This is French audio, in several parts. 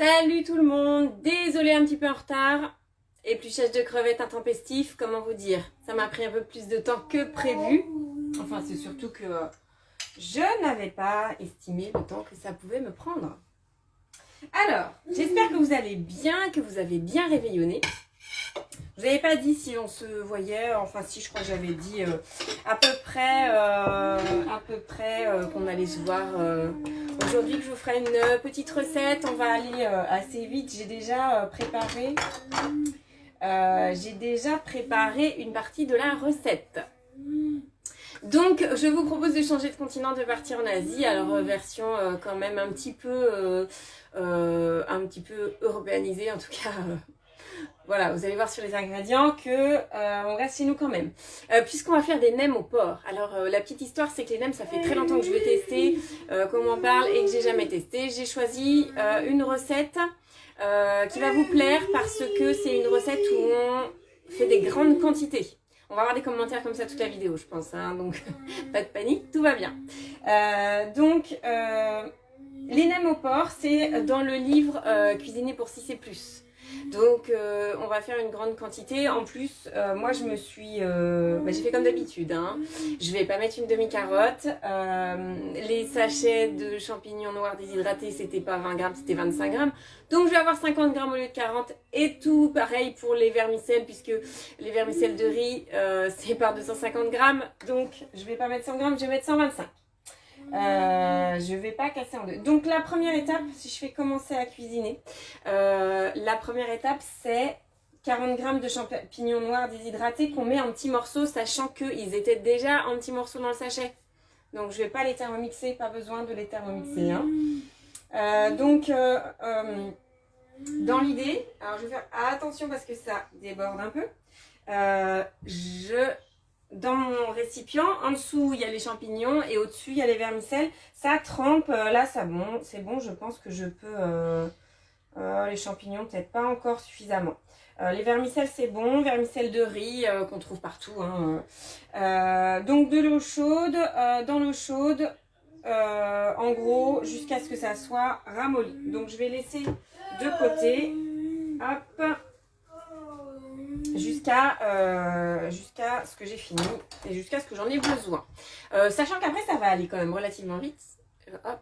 Salut tout le monde, désolée un petit peu en retard. Épluchage de crevettes intempestif, comment vous dire? Ça m'a pris un peu plus de temps que prévu. Enfin, c'est surtout que je n'avais pas estimé le temps que ça pouvait me prendre. Alors, j'espère que vous allez bien, que vous avez bien réveillonné. Je vous avais pas dit si on se voyait, enfin si, je crois que j'avais dit à peu près qu'on allait se voir aujourd'hui, que je vous ferai une petite recette. On va aller assez vite. J'ai déjà préparé une partie de la recette. Donc, je vous propose de changer de continent, de partir en Asie. Alors, version quand même un petit peu européanisée, en tout cas. Voilà, vous allez voir sur les ingrédients que on reste chez nous quand même. Puisqu'on va faire des nems au porc. Alors, la petite histoire, c'est que les nems, ça fait très longtemps que je veux tester, qu'on m'en parle et que j'ai jamais testé. J'ai choisi une recette qui va vous plaire parce que c'est une recette où on fait des grandes quantités. On va avoir des commentaires comme ça toute la vidéo, je pense, hein, donc pas de panique, tout va bien. Les nems au porc, c'est dans le livre Cuisiner pour 6 et plus. Donc on va faire une grande quantité. En plus, moi je me suis... j'ai fait comme d'habitude. Hein. Je vais pas mettre une demi-carotte. Les sachets de champignons noirs déshydratés, c'était pas 20 grammes, c'était 25 grammes. Donc je vais avoir 50 grammes au lieu de 40. Et tout pareil pour les vermicelles, puisque les vermicelles de riz, c'est par 250 grammes. Donc je vais pas mettre 100 grammes, je vais mettre 125. Je vais pas casser en deux. Donc la première étape, si je fais commencer à cuisiner, la première étape c'est 40 grammes de champignons noirs déshydratés qu'on met en petits morceaux, sachant qu'ils étaient déjà en petits morceaux dans le sachet. Donc je vais pas les thermomixer, pas besoin de les thermomixer. Hein. Dans l'idée, alors je vais faire attention parce que ça déborde un peu. Dans mon récipient, en dessous il y a les champignons et au-dessus il y a les vermicelles. Ça trempe, là c'est bon, je pense que je peux... les champignons peut-être pas encore suffisamment. Les vermicelles c'est bon, vermicelles de riz qu'on trouve partout. Hein. Donc de l'eau chaude, dans l'eau chaude, en gros jusqu'à ce que ça soit ramolli. Donc je vais laisser de côté, hop, jusqu'à ce que j'ai fini et jusqu'à ce que j'en ai besoin. Sachant qu'après ça va aller quand même relativement vite. Hop.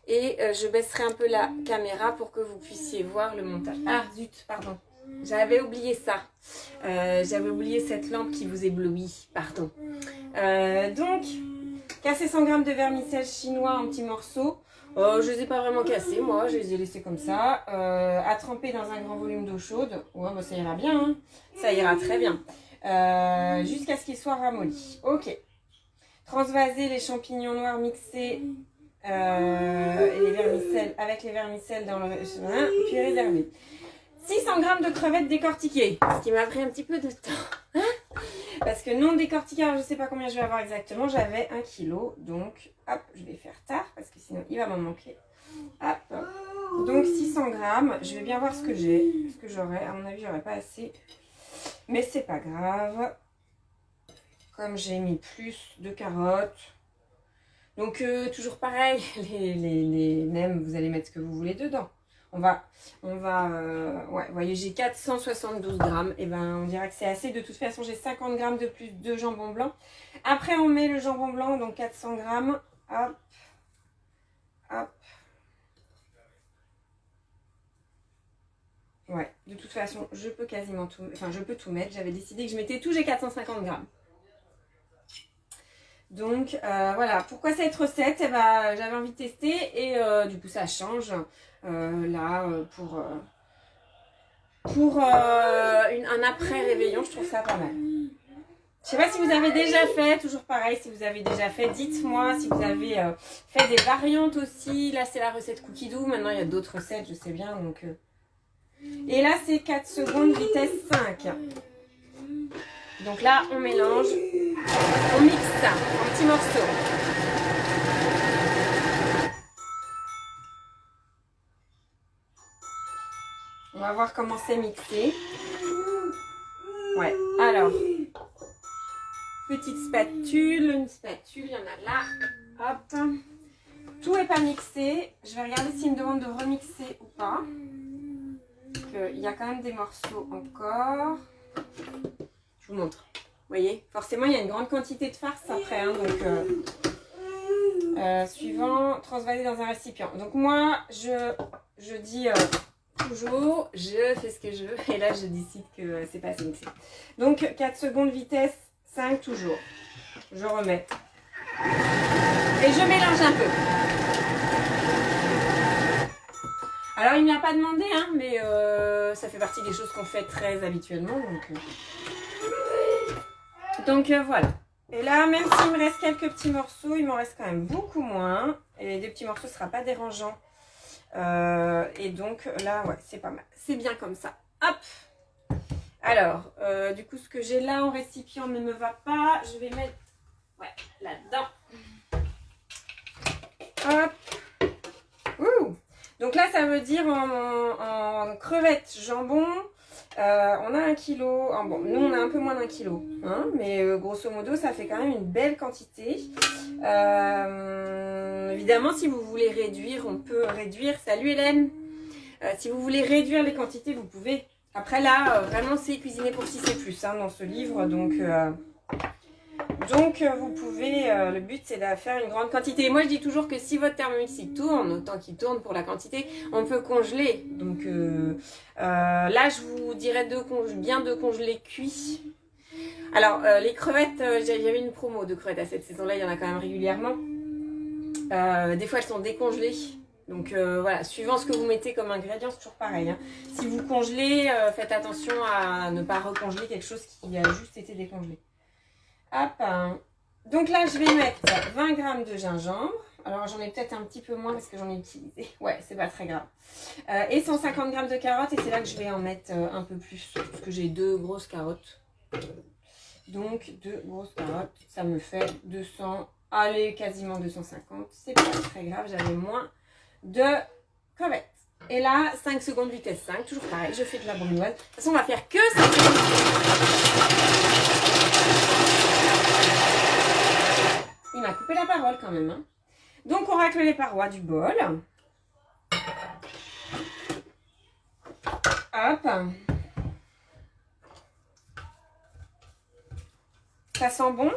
Et je baisserai un peu la caméra pour que vous puissiez voir le montage. Ah zut, pardon. J'avais oublié ça. J'avais oublié cette lampe qui vous éblouit. Pardon. Donc, casser 100 grammes de vermicelles chinois en petits morceaux. Je les ai pas vraiment cassés, moi, je les ai laissés comme ça, à tremper dans un grand volume d'eau chaude. Ouais, bah, ça ira bien, hein. Ça ira très bien. Jusqu'à ce qu'ils soient ramollis. Ok. Transvaser les champignons noirs mixés et les vermicelles, avec les vermicelles dans le... puis réserver. 600 grammes de crevettes décortiquées, ce qui m'a pris un petit peu de temps. Parce que non décortiqué, alors je ne sais pas combien je vais avoir exactement, j'avais 1 kg, donc hop, je vais faire tard parce que sinon il va m'en manquer. Hop, donc 600 grammes, je vais bien voir ce que j'ai, ce que j'aurai, à mon avis j'aurai pas assez, mais c'est pas grave, comme j'ai mis plus de carottes. Donc toujours pareil, les nems, vous allez mettre ce que vous voulez dedans. Ouais, vous voyez, j'ai 472 grammes. Et ben, on dirait que c'est assez. De toute façon, j'ai 50 grammes de plus de jambon blanc. Après, on met le jambon blanc, donc 400 grammes. Hop, hop. Ouais, de toute façon, je peux quasiment tout, enfin, je peux tout mettre. J'avais décidé que je mettais tout, j'ai 450 grammes. Donc, voilà. Pourquoi cette recette? Eh ben, j'avais envie de tester et du coup, ça change. Pour un après-réveillon, je trouve ça pas mal. Je sais pas si vous avez déjà fait, toujours pareil, si vous avez déjà fait, dites-moi si vous avez fait des variantes aussi. Là, c'est la recette Cookie Dough. Maintenant, il y a d'autres recettes, je sais bien. Donc, et là, c'est 4 secondes, vitesse 5. Donc là, on mélange, on mixe ça en petits morceaux. On va voir comment c'est mixé. Ouais, alors, petite spatule, une spatule, il y en a là. Hop. tout n'est pas mixé. Je vais regarder s'il me demande de remixer ou pas. Il y a quand même des morceaux encore. Je vous montre. Vous voyez, forcément, il y a une grande quantité de farce après. Hein, donc, suivant, transvaser dans un récipient. Donc moi, je dis toujours, je fais ce que je veux. Et là, je décide que c'est pas assez mixé. Donc, 4 secondes, vitesse 5 toujours. Je remets. Et je mélange un peu. Alors, il ne m'a pas demandé, hein, mais ça fait partie des choses qu'on fait très habituellement. Donc voilà. Et là, même s'il me reste quelques petits morceaux, il m'en reste quand même beaucoup moins. Et des petits morceaux, ce ne sera pas dérangeant. Et donc là, ouais, c'est pas mal. C'est bien comme ça. Hop! Alors, du coup, ce que j'ai là en récipient ne me va pas. Je vais mettre là-dedans. Hop! Ouh! Donc là, ça veut dire en crevettes jambon, on a 1 kg. Bon, nous, on a un peu moins d'1 kg. Hein, mais grosso modo, ça fait quand même une belle quantité. Évidemment, si vous voulez réduire, on peut réduire. Salut Hélène! Si vous voulez réduire les quantités, vous pouvez. Après là, vraiment, c'est cuisiner pour 6 et plus hein, dans ce livre. Donc vous pouvez, le but c'est de faire une grande quantité. Et moi je dis toujours que si votre Thermomix il tourne, autant qu'il tourne pour la quantité, on peut congeler. Donc là je vous dirais bien de congeler cuit. Alors les crevettes, j'avais une promo de crevettes à cette saison-là, il y en a quand même régulièrement. Des fois elles sont décongelées. Donc voilà, suivant ce que vous mettez comme ingrédient, c'est toujours pareil. Hein. Si vous congelez, faites attention à ne pas recongeler quelque chose qui a juste été décongelé. Hop. Donc là, je vais mettre 20 g de gingembre. Alors, j'en ai peut-être un petit peu moins parce que j'en ai utilisé. Ouais, c'est pas très grave. Et 150 g de carottes. Et c'est là que je vais en mettre un peu plus. Parce que j'ai 2 grosses carottes. Donc, 2 grosses carottes. Ça me fait 200. Allez, quasiment 250. C'est pas très grave. J'avais moins de crevettes. Et là, 5 secondes vitesse 5. Toujours pareil. Je fais de la brunoise. De toute façon, on va faire que 5 secondes. Il m'a coupé la parole quand même. Hein. Donc, on racle les parois du bol. Hop. Ça sent bon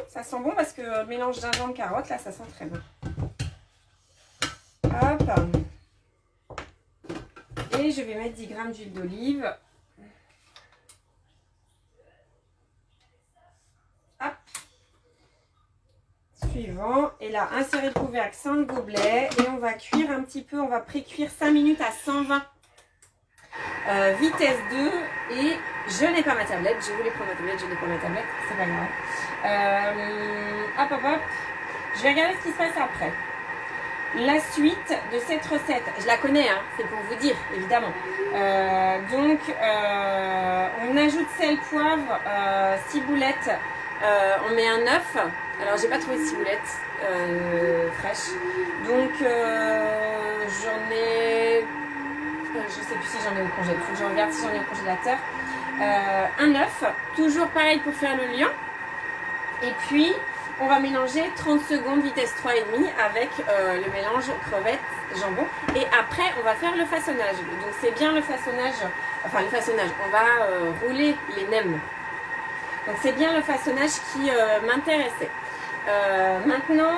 parce que le mélange gingembre-carotte, là, ça sent très bon. Hop. Et je vais mettre 10 g d'huile d'olive. Hop. Suivant. Et là, insérer le couvercle sans le gobelet. Et on va cuire un petit peu. On va pré-cuire 5 minutes à 120. Vitesse 2. Et je n'ai pas ma tablette. Je voulais prendre ma tablette. Je n'ai pas ma tablette. C'est pas grave. Hop. Je vais regarder ce qui se passe après. La suite de cette recette, je la connais, hein, c'est pour vous dire, évidemment. On ajoute sel, poivre, ciboulette, on met un œuf. Alors, j'ai pas trouvé de ciboulette fraîche. Donc, j'en ai... je sais plus si j'en ai au congélateur. Il faut que je regarde si j'en ai au congélateur. Un œuf, toujours pareil pour faire le lien. Et puis... on va mélanger 30 secondes vitesse 3,5 avec le mélange crevettes, jambon. Et après, on va faire le façonnage. Donc, c'est bien le façonnage. Enfin, le façonnage. On va rouler les nems. Donc, c'est bien le façonnage qui m'intéressait. Maintenant,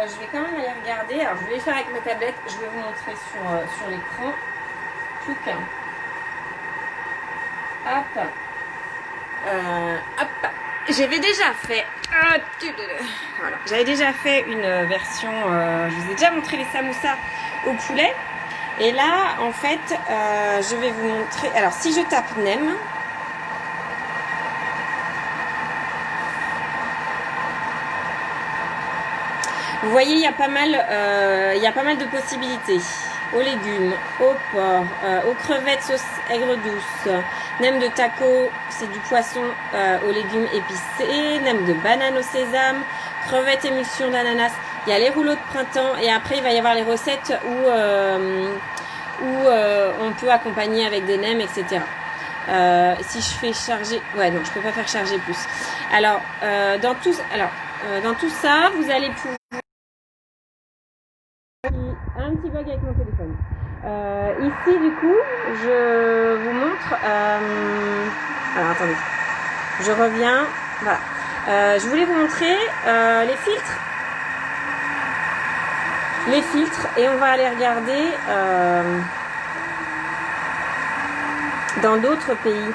je vais quand même aller regarder. Alors, je vais le faire avec ma tablette. Je vais vous montrer sur l'écran. Tchouk. Hop. Hop. J'avais déjà fait... voilà. J'avais déjà fait une version... je vous ai déjà montré les samoussas au poulet. Et là, en fait, je vais vous montrer... Alors, si je tape nem... vous voyez, il y a pas mal de possibilités. Aux légumes, au porc, aux crevettes sauce aigre douce, nem de taco, c'est du poisson aux légumes épicés, nem de banane au sésame, crevettes émulsion d'ananas. Il y a les rouleaux de printemps et après il va y avoir les recettes où on peut accompagner avec des nems, etc. Si je fais charger, ouais non, je peux pas faire charger plus. Alors dans tout ça, vous allez pouvoir Un petit bug avec mon téléphone. Ici, du coup, je vous montre... alors, attendez. Je reviens. Voilà. Je voulais vous montrer les filtres. Les filtres. Et on va aller regarder dans d'autres pays.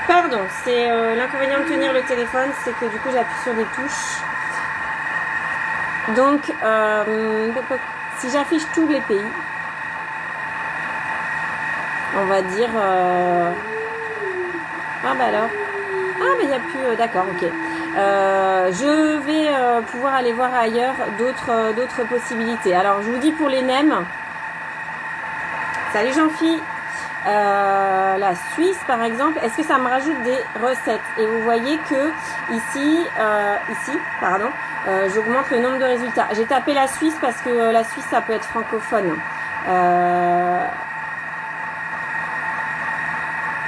Pardon, c'est l'inconvénient de tenir le téléphone, c'est que du coup, j'appuie sur des touches. Donc, si j'affiche tous les pays, on va dire... Ah bah alors... Ah mais il n'y a plus... D'accord, ok. Je vais pouvoir aller voir ailleurs d'autres possibilités. Alors, je vous dis pour les nems... Salut Jean-Phi. La Suisse par exemple, est-ce que ça me rajoute des recettes? Et vous voyez que ici, j'augmente le nombre de résultats. J'ai tapé la Suisse parce que la Suisse ça peut être francophone.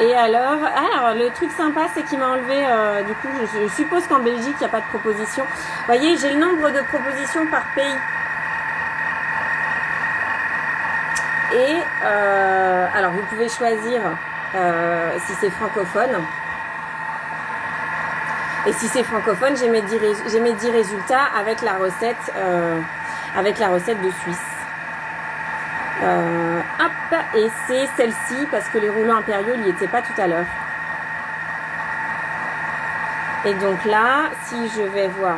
Et alors le truc sympa c'est qu'il m'a enlevé, du coup je suppose qu'en Belgique il n'y a pas de proposition. Vous voyez, j'ai le nombre de propositions par pays. Et alors vous pouvez choisir si c'est francophone. Et si c'est francophone, j'ai mes 10 résultats avec la recette de Suisse. Hop, et c'est celle-ci parce que les rouleaux impériaux n'y étaient pas tout à l'heure. Et donc là, si je vais voir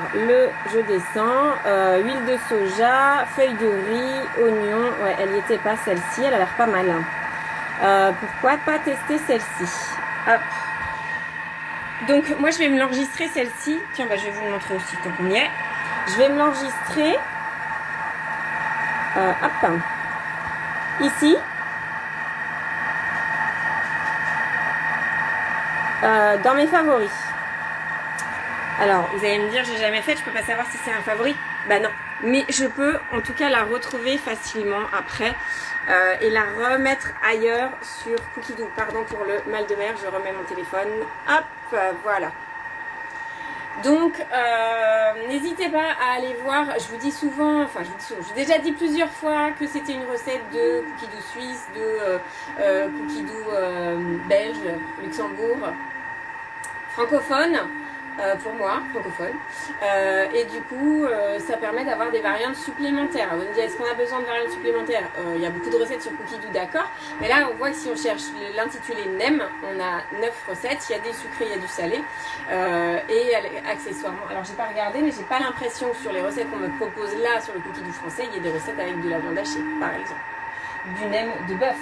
je descends, huile de soja, feuilles de riz, oignons, ouais, elle n'y était pas celle-ci, elle a l'air pas mal. Pourquoi pas tester celle-ci? Hop. Donc moi je vais me l'enregistrer celle-ci, tiens bah, je vais vous le montrer aussi tant qu'on y est. Je vais me l'enregistrer, hop, ici. Dans mes favoris. Alors, vous allez me dire, j'ai jamais fait, je peux pas savoir si c'est un favori. Bah non, mais je peux en tout cas la retrouver facilement après et la remettre ailleurs sur Cookidoo. Pardon pour le mal de mer, je remets mon téléphone. Hop, voilà. Donc, n'hésitez pas à aller voir. Je vous dis souvent, enfin, j'ai déjà dit plusieurs fois que c'était une recette de Cookidoo suisse, de Cookidoo belge, Luxembourg, francophone. Pour moi, francophone. Et du coup, ça permet d'avoir des variantes supplémentaires. Vous me dites, est-ce qu'on a besoin de variantes supplémentaires? Il y a beaucoup de recettes sur Cookidoo, d'accord. Mais là, on voit que si on cherche l'intitulé NEM, on a 9 recettes. Il y a des sucrés, il y a du salé. Et accessoirement, alors j'ai pas regardé, mais j'ai pas l'impression que sur les recettes qu'on me propose là, sur le Cookidoo français, il y ait des recettes avec de la viande hachée, par exemple. Du NEM de bœuf.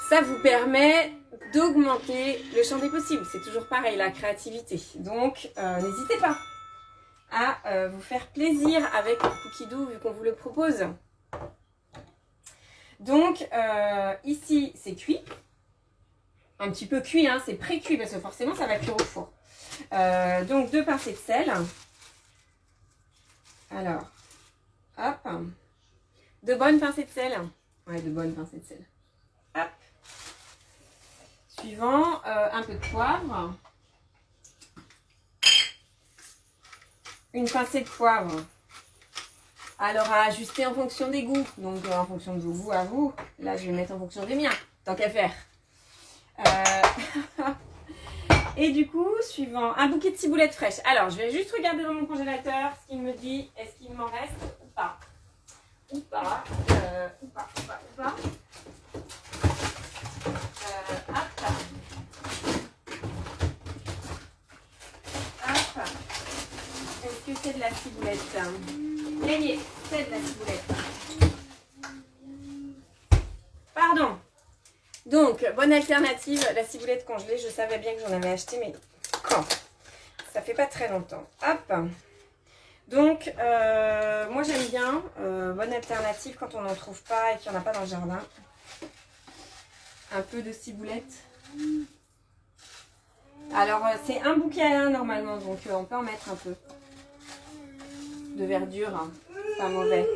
Ça vous permet d'augmenter le champ des possibles. C'est toujours pareil, la créativité. Donc, n'hésitez pas à vous faire plaisir avec Cookidoo vu qu'on vous le propose. Donc, ici, c'est cuit. Un petit peu cuit, hein, c'est pré-cuit parce que forcément, ça va cuire au four. Donc, 2 pincées de sel. Alors, hop. 2 bonnes pincées de sel. Ouais, 2 bonnes pincées de sel. Hop. Suivant, un peu de poivre, une pincée de poivre, alors à ajuster en fonction des goûts, donc en fonction de vos goûts à vous, là je vais mettre en fonction des miens, tant qu'à faire. Et du coup, suivant, un bouquet de ciboulettes fraîches. Alors je vais juste regarder dans mon congélateur ce qu'il me dit, est-ce qu'il m'en reste ou pas. Ou pas. Est-ce que c'est de la ciboulette? Gagné, c'est de la ciboulette. Pardon. Donc, bonne alternative, la ciboulette congelée. Je savais bien que j'en avais acheté, mais quand? Ça fait pas très longtemps. Hop. Donc, moi j'aime bien. Bonne alternative quand on n'en trouve pas et qu'il n'y en a pas dans le jardin. Un peu de ciboulette. Alors, c'est un bouquet à un normalement, donc on peut en mettre un peu. De verdure, hein. Pas mauvais.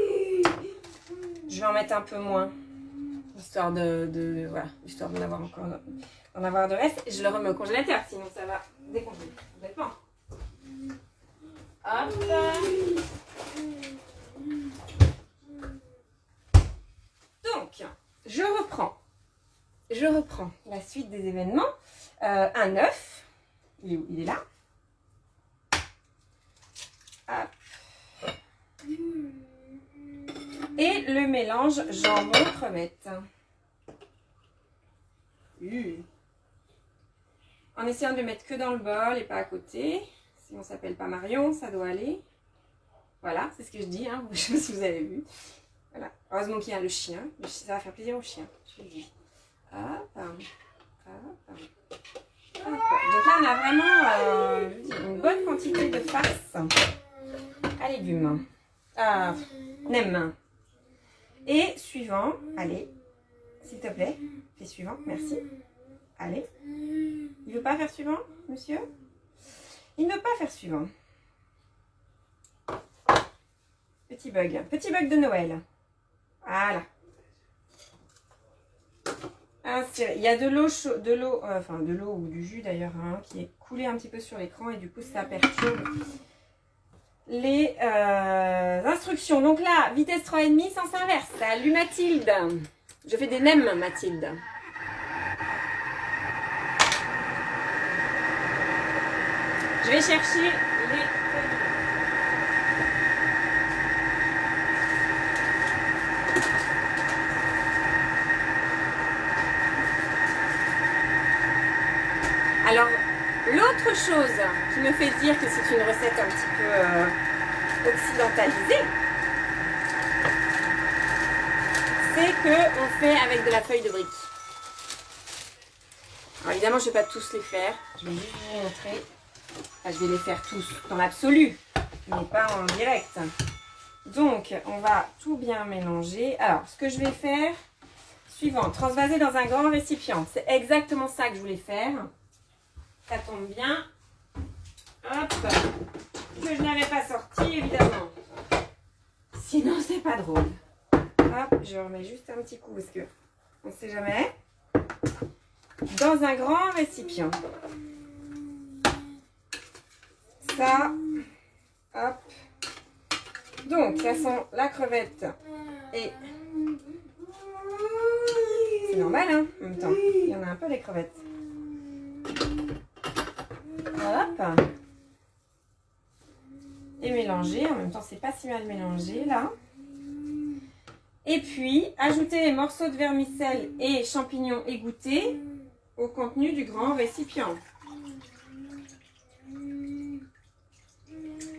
Je vais en mettre un peu moins. Histoire voilà, histoire d'en avoir encore, d'en avoir de reste. Et je le remets au congélateur, sinon ça va décongeler complètement. Hop. je reprends la suite des événements. Un œuf, il est là. Hop. Et le mélange jambon-crevette. En essayant de mettre que dans le bol et pas à côté. Si on s'appelle pas Marion, ça doit aller. Voilà, c'est ce que je dis, hein. Je ne sais pas si vous avez vu. Voilà. Heureusement qu'il y a le chien. Ça va faire plaisir au chien, je le dis. Hop, hop, hop. Donc là, on a vraiment une bonne quantité de farce à légumes. Nem. Et suivant, allez, s'il te plaît, fais suivant, merci. Allez. Il veut pas faire suivant, monsieur? Il ne veut pas faire suivant. Petit bug de Noël. Voilà. Inspirez. Il y a de l'eau ou du jus d'ailleurs, hein, qui est coulé un petit peu sur l'écran et du coup ça perturbe les instructions. Donc là, vitesse 3,5, sens inverse. Salut Mathilde. Je fais des nems, Mathilde. Je vais chercher les... Alors, l'autre chose qui me fait dire que c'est une recette un petit peu occidentalisée, c'est qu'on fait avec de la feuille de brique. Alors évidemment, je ne vais pas tous les faire. Je vais juste vous montrer. Enfin, je vais les faire tous dans l'absolu, mais pas en direct. Donc, on va tout bien mélanger. Alors, ce que je vais faire, suivant, transvaser dans un grand récipient. C'est exactement ça que je voulais faire. Ça tombe bien. Hop. Que je n'avais pas sorti, évidemment. Sinon, c'est pas drôle. Hop, je remets juste un petit coup parce que on ne sait jamais. Dans un grand récipient. Ça. Hop. Donc, ça sent la crevette. Et c'est normal, hein, en même temps. Il y en a un peu les crevettes. Hop. Et mélanger. En même temps, c'est pas si mal mélangé, là. Et puis, ajouter les morceaux de vermicelle et champignons égouttés au contenu du grand récipient.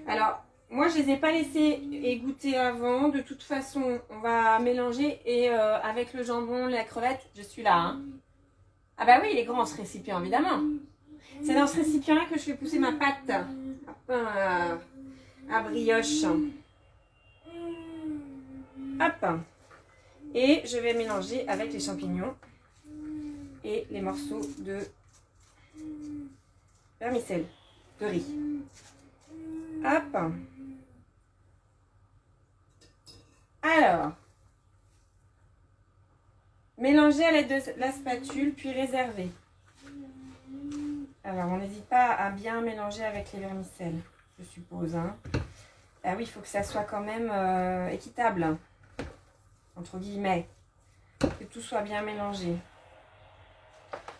Alors, moi, je ne les ai pas laissés égoutter avant. De toute façon, on va mélanger. Et avec le jambon, la crevette, je suis là. Hein. Ah bah oui, il est grand ce récipient, évidemment. C'est dans ce récipient-là que je fais pousser ma pâte à brioche. Hop. Et je vais mélanger avec les champignons et les morceaux de vermicelle, de riz. Hop. Alors, mélanger à l'aide de la spatule, puis réserver. Alors, on n'hésite pas à bien mélanger avec les vermicelles, je suppose. Hein. Ah oui, il faut que ça soit quand même équitable, entre guillemets. Que tout soit bien mélangé.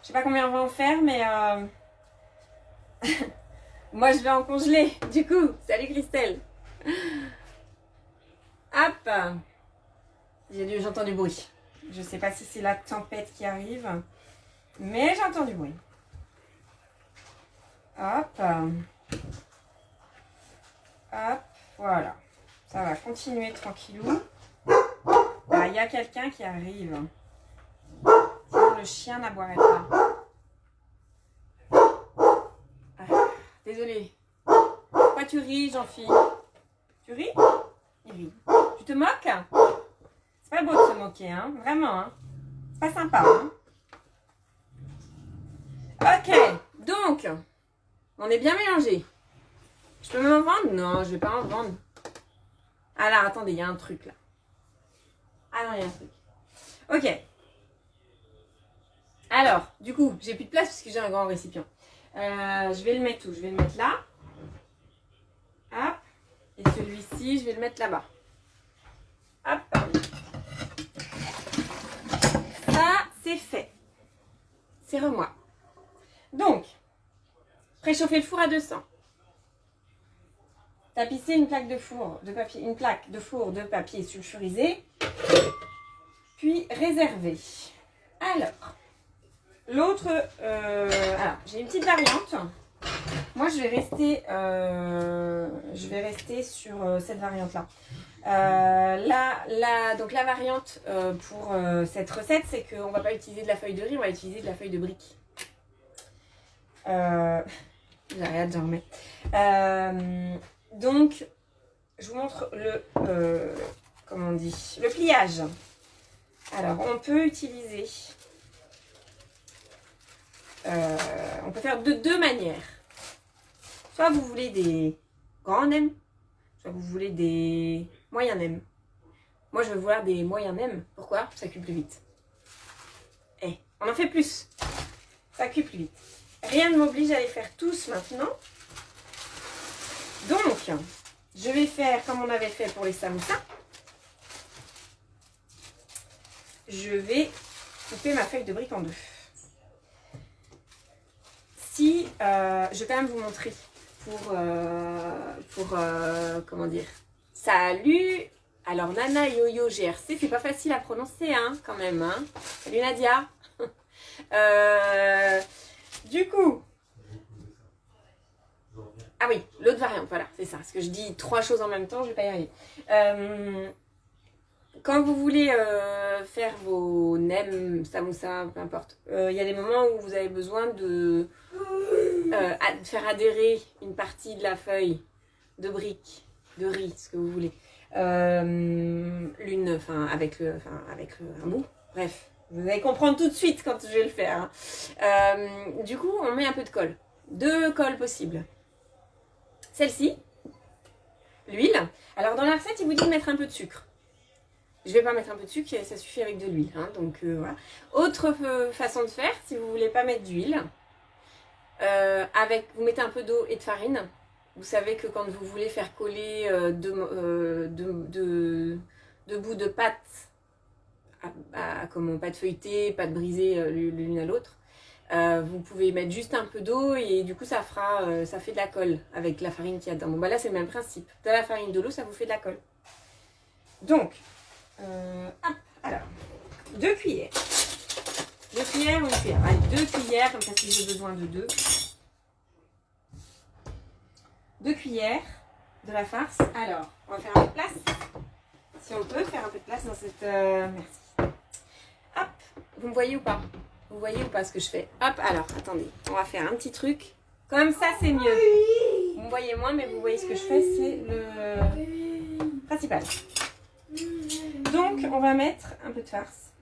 Je sais pas combien on va en faire, mais moi je vais en congeler. Du coup, salut Christelle. Hop. J'entends du bruit. Je sais pas si c'est la tempête qui arrive, mais j'entends du bruit. Hop. Hop. Voilà. Ça va continuer tranquillou. Ah, il y a quelqu'un qui arrive. Sinon, le chien n'aboierait pas. Ah, désolée. Pourquoi tu ris, Jean-Philippe? Tu ris? Il rit. Tu te moques? C'est pas beau de se moquer, hein? Vraiment, hein? C'est pas sympa, hein? Ok, donc, on est bien mélangé. Je peux m'en vendre? Non, je vais pas en vendre. Alors, attendez, il y a un truc là. Ah non, il y a un truc. Ok. Alors, du coup, j'ai plus de place puisque j'ai un grand récipient. Je vais le mettre où? Je vais le mettre là. Hop. Et celui-ci, je vais le mettre là-bas. Hop. c'est fait. Serre-moi. Donc, préchauffer le four à 200. Tapisser une plaque de four de papier, sulfurisé. Puis réserver. Alors, l'autre, alors j'ai une petite variante. Moi, je vais rester sur cette variante-là. Donc la variante pour cette recette, c'est qu'on ne va pas utiliser de la feuille de riz, on va utiliser de la feuille de brique. J'arrête, j'en remets. Donc, je vous montre comment on dit, le pliage. Alors, on peut utiliser, on peut faire de deux manières. Soit vous voulez des grands nems, soit vous voulez des moyens nems. Moi, je veux voir des moyens nems. Pourquoi? Ça cuit plus vite. On en fait plus. Ça cuit plus vite. Rien ne m'oblige à les faire tous maintenant. Donc, je vais faire comme on avait fait pour les samoussas. Je vais couper ma feuille de brique en deux. Je vais quand même vous montrer comment dire. Salut. Alors Nana Yo-Yo GRC, c'est pas facile à prononcer quand même. Salut Nadia. Du coup, ah oui, l'autre variante, voilà, c'est ça. Parce que je dis trois choses en même temps, je vais pas y arriver. Quand vous voulez faire vos nems, samoussas, peu importe, il y a des moments où vous avez besoin de faire adhérer une partie de la feuille de brique, de riz, ce que vous voulez, avec un bout. Bref, vous allez comprendre tout de suite quand je vais le faire. Du coup, on met un peu de colle. Deux colles possibles. Celle-ci, l'huile. Alors dans la recette, il vous dit de mettre un peu de sucre. Je ne vais pas mettre un peu de sucre, ça suffit avec de l'huile. Donc voilà. Autre façon de faire, si vous ne voulez pas mettre d'huile, vous mettez un peu d'eau et de farine. Vous savez que quand vous voulez faire coller deux bouts de pâte, comme pâte feuilletée, pâte brisée l'une à l'autre, vous pouvez mettre juste un peu d'eau et du coup ça fait de la colle avec la farine qu'il y a dedans. Bon là c'est le même principe. De la farine, de l'eau, ça vous fait de la colle. Donc, alors, 2 cuillères. 2 cuillères ou une cuillère? Allez, 2 cuillères, comme ça si j'ai besoin de 2. 2 cuillères de la farce. Alors, on va faire un peu de place. Si on peut faire un peu de place dans cette... merci. Hop, vous me voyez ou pas? Vous voyez ou pas ce que je fais? Hop, alors, attendez. On va faire un petit truc. Comme ça, c'est mieux. Vous me voyez moins, mais vous voyez ce que je fais, c'est le principal. Donc, on va mettre un peu de farce.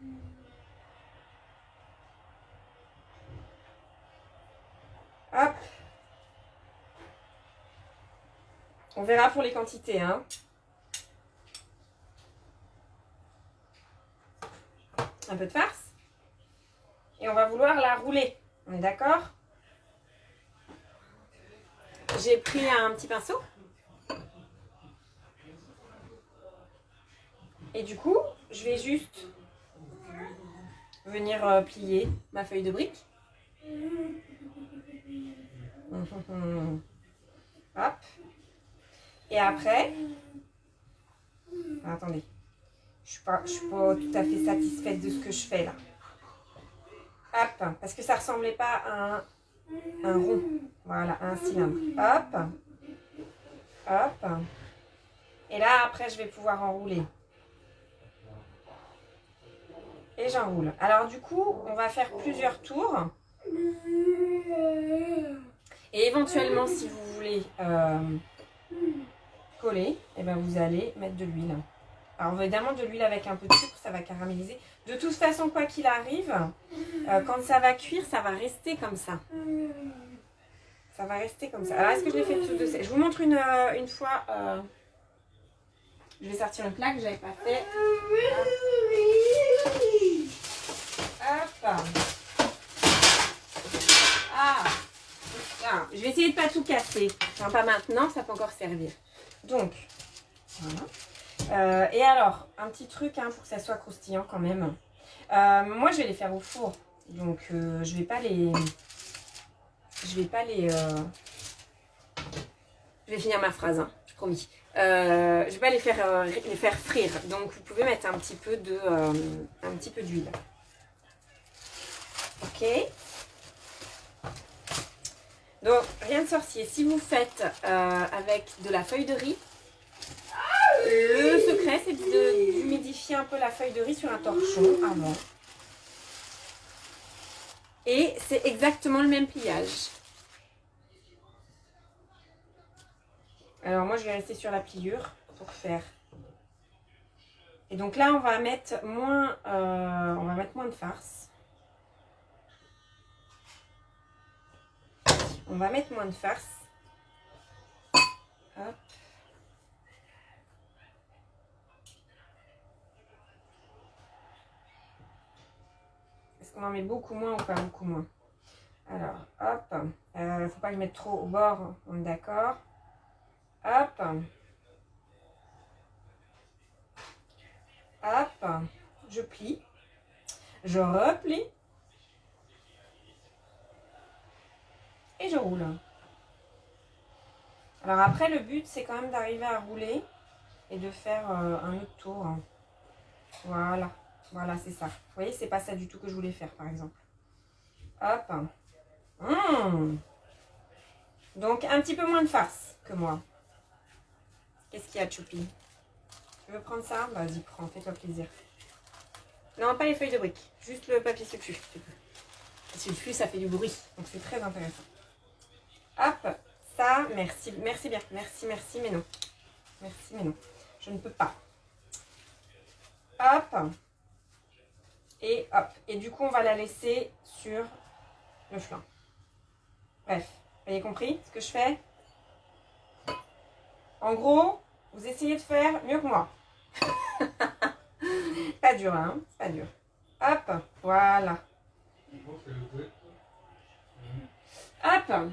Hop. On verra pour les quantités, Un peu de farce. Et on va vouloir la rouler. On est d'accord? J'ai pris un petit pinceau. Et du coup, je vais juste venir plier ma feuille de brique. Hop. Et après, attendez, je suis pas tout à fait satisfaite de ce que je fais là. Hop, parce que ça ressemblait pas à un rond, voilà, à un cylindre. Hop, hop. Et là, après, je vais pouvoir enrouler. Et j'enroule. Alors du coup, on va faire plusieurs tours. Et éventuellement, si vous voulez coller, et ben vous allez mettre de l'huile. Alors évidemment de l'huile avec un peu de sucre, ça va caraméliser. De toute façon, quoi qu'il arrive, quand ça va cuire, ça va rester comme ça. Ça va rester comme ça. Alors est-ce que je l'ai fait tout de suite? Je vous montre une fois. Je vais sortir une plaque que j'avais pas fait. Hop. Ah. Tiens, je vais essayer de pas tout casser. Enfin, pas maintenant, ça peut encore servir. Donc, voilà. Et alors, un petit truc pour que ça soit croustillant quand même. Moi, je vais les faire au four. Donc, je vais pas les... Je vais finir ma phrase, hein, je promis. Je vais pas les faire frire. Donc, vous pouvez mettre un petit peu d'huile. Ok. Donc, rien de sorcier. Si vous faites avec de la feuille de riz, le secret, c'est d'humidifier un peu la feuille de riz sur un torchon avant. Et c'est exactement le même pliage. Alors moi, je vais rester sur la pliure pour faire. Et donc là, on va mettre moins de farce. On va mettre moins de farce. Hop. Est-ce qu'on en met beaucoup moins ou pas beaucoup moins? Alors, hop. Faut pas le mettre trop au bord, on est d'accord. Hop. Hop. Je plie. Je replie. Et je roule. Alors après, le but, c'est quand même d'arriver à rouler et de faire un autre tour. Voilà. Voilà, c'est ça. Vous voyez, c'est pas ça du tout que je voulais faire, par exemple. Hop. Donc, un petit peu moins de farce que moi. Qu'est-ce qu'il y a, Choupi? Tu veux prendre ça? Vas-y, prends, fais-toi plaisir. Non, pas les feuilles de briques. Juste le papier sulfu. Le sulfu, ça fait du bruit. Donc, c'est très intéressant. Hop. Ça, merci. Merci bien. Merci, mais non. Merci, mais non. Je ne peux pas. Hop. Et hop. Et du coup, on va la laisser sur le flanc. Bref. Vous avez compris ce que je fais? En gros, vous essayez de faire mieux que moi. Pas dur, hein? Pas dur. Hop. Voilà. Hop.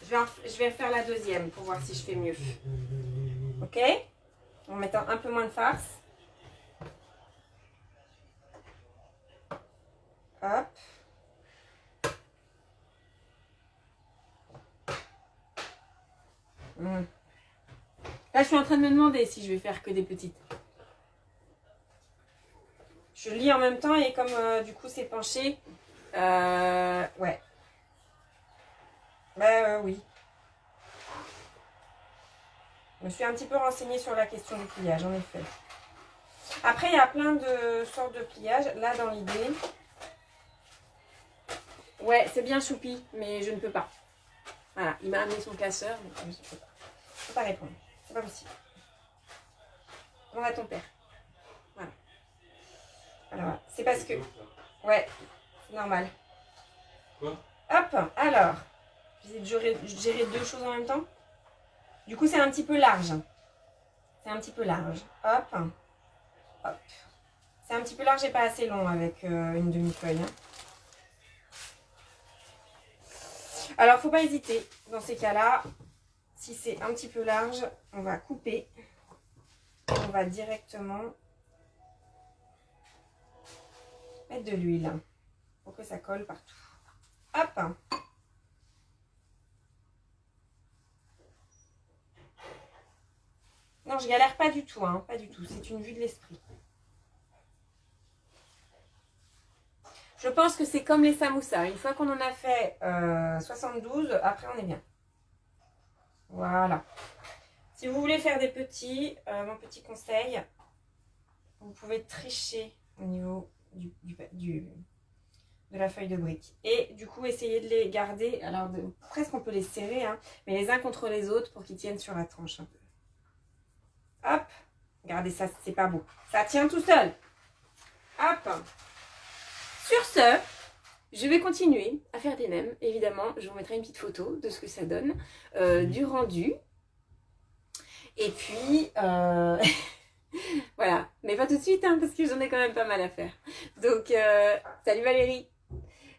Je vais faire la deuxième pour voir si je fais mieux. Ok? En mettant un peu moins de farce. Hop. Là, je suis en train de me demander si je vais faire que des petites. Je lis en même temps et comme du coup c'est penché, ouais. Bah oui. Je me suis un petit peu renseignée sur la question du pliage, en effet. Après, il y a plein de sortes de pliage. Là, dans l'idée... Ouais, c'est bien Choupi, mais je ne peux pas. Voilà, il m'a amené son casseur, mais je ne peux pas. Je ne peux pas répondre. C'est pas possible. On a ton père. Voilà. Alors, c'est parce que... Ouais, c'est normal. Quoi? Hop, alors. J'essaie de gérer deux choses en même temps. Du coup, c'est un petit peu large. C'est un petit peu large. Hop. Hop. C'est un petit peu large et pas assez long avec une demi-feuille. Hein. Alors, faut pas hésiter. Dans ces cas-là, si c'est un petit peu large, on va couper. On va directement mettre de l'huile pour que ça colle partout. Hop. Non, je galère pas du tout, hein, pas du tout. C'est une vue de l'esprit. Je pense que c'est comme les samoussas. Une fois qu'on en a fait 72, après on est bien. Voilà. Si vous voulez faire des petits, mon petit conseil, vous pouvez tricher au niveau de la feuille de brique. Et du coup, essayez de les garder. Alors, presque on peut les serrer, hein, mais les uns contre les autres pour qu'ils tiennent sur la tranche un peu. Hop. Regardez ça, c'est pas beau. Ça tient tout seul. Hop. Sur ce, je vais continuer à faire des nems. Évidemment, je vous mettrai une petite photo de ce que ça donne, du rendu. Et puis, voilà. Mais pas tout de suite, hein, parce que j'en ai quand même pas mal à faire. Donc, salut Valérie.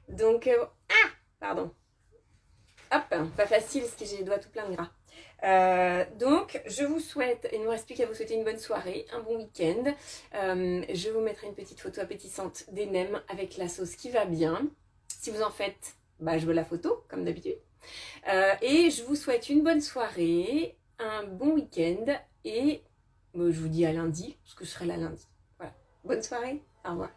Donc, pardon. Hop, pas facile parce que j'ai les doigts tout plein de gras. Donc, je vous souhaite, il ne me reste plus qu'à vous souhaiter une bonne soirée, un bon week-end. Je vous mettrai une petite photo appétissante des nems avec la sauce qui va bien. Si vous en faites, bah, je veux la photo, comme d'habitude. Et je vous souhaite une bonne soirée, un bon week-end et je vous dis à lundi, parce que je serai là lundi. Voilà. Bonne soirée, au revoir.